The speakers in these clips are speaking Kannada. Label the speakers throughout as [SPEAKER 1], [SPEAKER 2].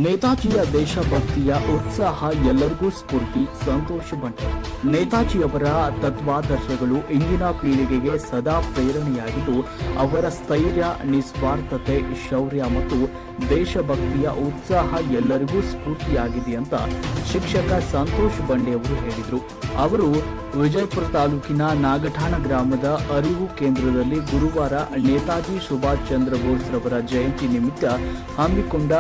[SPEAKER 1] ನೇತಾಜಿಯ ದೇಶಭಕ್ತಿಯ ಉತ್ಸಾಹ ಎಲ್ಲರಿಗೂ ಸ್ಫೂರ್ತಿ. ಸಂತೋಷ್ ಬಂಟೆ. ನೇತಾಜಿಯವರ ತತ್ವಾದರ್ಶಗಳು ಇಂದಿನ ಪೀಳಿಗೆಗೆ ಸದಾ ಪ್ರೇರಣೆಯಾಗಿದ್ದು, ಅವರ ಸ್ಥೈರ್ಯ, ನಿಸ್ವಾರ್ಥತೆ, ಶೌರ್ಯ ಮತ್ತು ದೇಶಭಕ್ತಿಯ ಉತ್ಸಾಹ ಎಲ್ಲರಿಗೂ ಸ್ಫೂರ್ತಿಯಾಗಿದೆ ಅಂತ ಶಿಕ್ಷಕ ಸಂತೋಷ್ ಬಂಡೆ ಅವರು ಹೇಳಿದರು. ಅವರು ವಿಜಯಪುರ ತಾಲೂಕಿನ ನಾಗಠಾಣ ಗ್ರಾಮದ ಅರಿವು ಕೇಂದ್ರದಲ್ಲಿ ಗುರುವಾರ ನೇತಾಜಿ ಸುಭಾಷ್ ಚಂದ್ರ ಬೋಸ್ ರವರ ಜಯಂತಿ ನಿಮಿತ್ತ ಹಮ್ಮಿಕೊಂಡ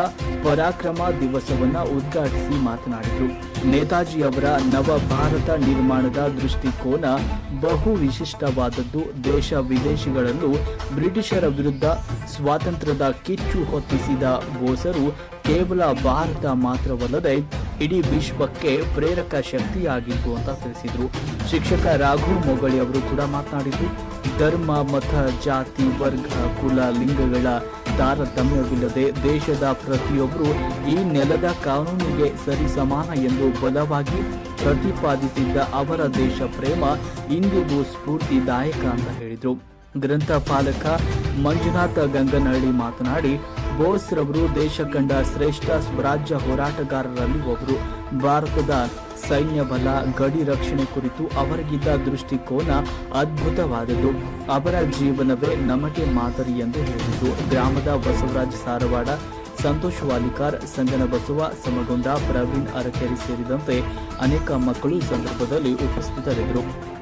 [SPEAKER 1] ಪರಾಕ್ರಮ ದಿವಸವನ್ನು ಉದ್ಘಾಟಿಸಿ ಮಾತನಾಡಿದರು. ನೇತಾಜಿಯವರ ನವ ಭಾರತ ನಿರ್ಮಾಣದ ದೃಷ್ಟಿಕೋನ ಬಹು ವಿಶಿಷ್ಟವಾದದ್ದು. ದೇಶ ವಿದೇಶಗಳಲ್ಲೂ ಬ್ರಿಟಿಷರ ವಿರುದ್ಧ ಸ್ವಾತಂತ್ರ್ಯದ ಕಿಚ್ಚು ಹೊತ್ತಿಸಿದ ಬೋಸರು ಕೇವಲ ಭಾರತ ಮಾತ್ರವಲ್ಲದೆ ಇಡೀ ವಿಶ್ವಕ್ಕೆ ಪ್ರೇರಕ ಶಕ್ತಿಯಾಗಿತ್ತು ಅಂತ ತಿಳಿಸಿದರು. ಶಿಕ್ಷಕ ರಾಘು ಮೊಗಳಿ ಅವರು ಕೂಡ ಮಾತನಾಡಿದ್ದು, ಧರ್ಮ, ಮತ, ಜಾತಿ, ವರ್ಗ, ಕುಲ, ಲಿಂಗಗಳ ತಾರತಮ್ಯವಿಲ್ಲದೆ ದೇಶದ ಪ್ರತಿಯೊಬ್ಬರು ಈ ನೆಲದ ಕಾನೂನಿಗೆ ಸರಿಸಮಾನ ಎಂದು ಬಲವಾಗಿ ಪ್ರತಿಪಾದಿಸಿದ್ದ ಅವರ ದೇಶ ಪ್ರೇಮ ಇಂದಿಗೂ ಸ್ಫೂರ್ತಿದಾಯಕ ಅಂತ ಹೇಳಿದರು. ಗ್ರಂಥಪಾಲಕ ಮಂಜುನಾಥ ಗಂಗನಹಳ್ಳಿ ಮಾತನಾಡಿ, ಬೋಸ್ ರವರು ದೇಶ ಕಂಡ ಶ್ರೇಷ್ಠ ಸ್ವರಾಜ್ಯ ಹೋರಾಟಗಾರರಲ್ಲಿ ಒಬ್ಬರು. ಭಾರತದ ಸೈನ್ಯ ಬಲ, ಗಡಿ ರಕ್ಷಣೆ ಕುರಿತು ಅವರಿಗಿದ್ದ ದೃಷ್ಟಿಕೋನ ಅದ್ಭುತವಾದದ್ದು. ಅವರ ಜೀವನವೇ ನಮಗೆ ಮಾದರಿ ಎಂದು ಹೇಳಿದರು. ಗ್ರಾಮದ ಬಸವರಾಜ್ ಸಾರವಾಡ, ಸಂತೋಷ್ ವಾಲಿಕಾರ್, ಸಂಗನ ಬಸವ, ಸಮಗೊಂಡ, ಪ್ರವೀಣ್ ಅರಕೆರೆ ಸೇರಿದಂತೆ ಅನೇಕ ಮಕ್ಕಳು ಈ ಸಂದರ್ಭದಲ್ಲಿ ಉಪಸ್ಥಿತರಿದ್ದರು.